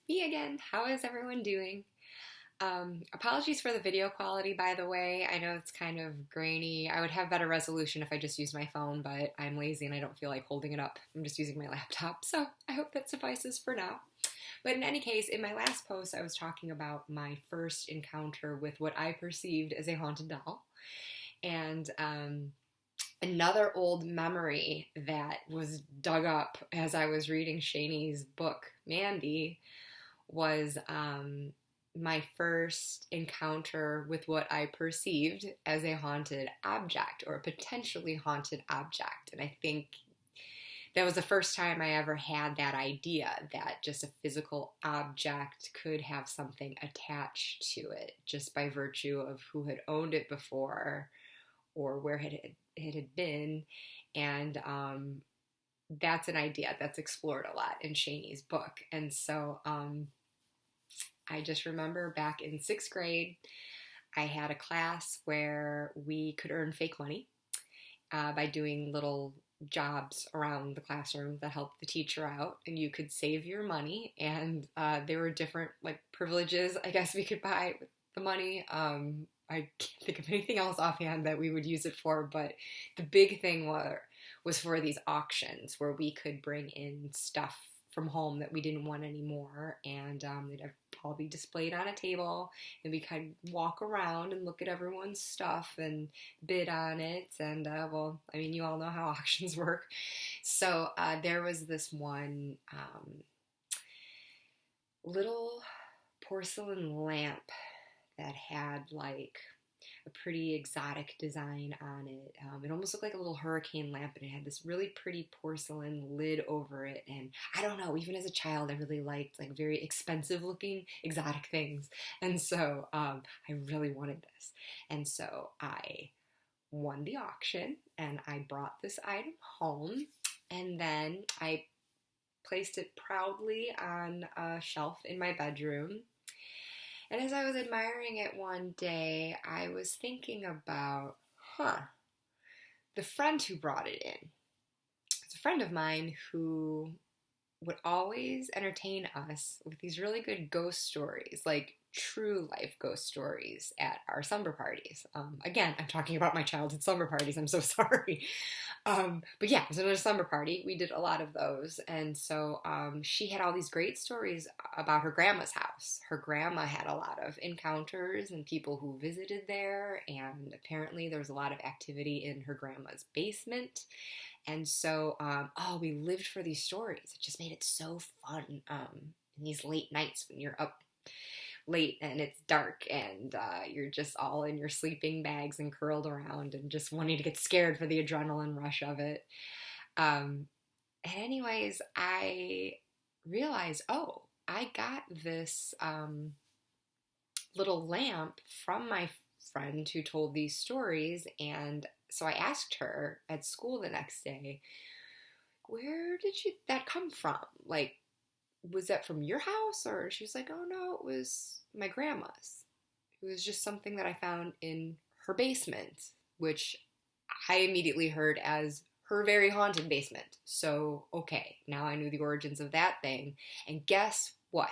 Me again. How is everyone doing? Apologies for the video quality, by the way. I know it's kind of grainy. I would have better resolution if I just used my phone, but I'm lazy and I don't feel like holding it up. I'm just using my laptop, so I hope that suffices for now. But in any case, in my last post, I was talking about my first encounter with what I perceived as a haunted doll. And another old memory that was dug up as I was reading Shani's book, Mandy, was my first encounter with what I perceived as a haunted object or a potentially haunted object. And I think that was the first time I ever had that idea that just a physical object could have something attached to it just by virtue of who had owned it before or where it had been. And that's an idea that's explored a lot in Shani's book. And so I just remember back in 6th grade, I had a class where we could earn fake money by doing little jobs around the classroom that helped the teacher out, and you could save your money, and there were different privileges I guess we could buy with the money. I can't think of anything else offhand that we would use it for, but the big thing was for these auctions where we could bring in stuff from home that we didn't want anymore, and they'd all be displayed on a table, and we could walk around and look at everyone's stuff and bid on it. And you all know how auctions work. So there was this one little porcelain lamp that had a pretty exotic design on it. It almost looked like a little hurricane lamp, and it had this really pretty porcelain lid over it. And I don't know, even as a child, I really liked very expensive looking exotic things. And so I really wanted this. And so I won the auction and I brought this item home, and then I placed it proudly on a shelf in my bedroom. And as I was admiring it one day, I was thinking about, the friend who brought it in. It's a friend of mine who would always entertain us with these really good ghost stories, like true life ghost stories at our slumber parties. Again, I'm talking about my childhood slumber parties. I'm so sorry. But yeah, it was another slumber party. We did a lot of those. And so she had all these great stories about her grandma's house. Her grandma had a lot of encounters and people who visited there. And apparently there was a lot of activity in her grandma's basement. And so, we lived for these stories. It just made it so fun in these late nights when you're up late and it's dark and you're just all in your sleeping bags and curled around and just wanting to get scared for the adrenaline rush of it. And anyways, I realized, I got this little lamp from my friend who told these stories. And so I asked her at school the next day, where did that come from? Was that from your house? Or she was like, oh no, it was my grandma's. It was just something that I found in her basement, which I immediately heard as her very haunted basement. So, okay, now I knew the origins of that thing. And guess what?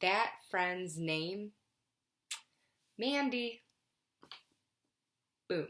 That friend's name, Mandy. Boom.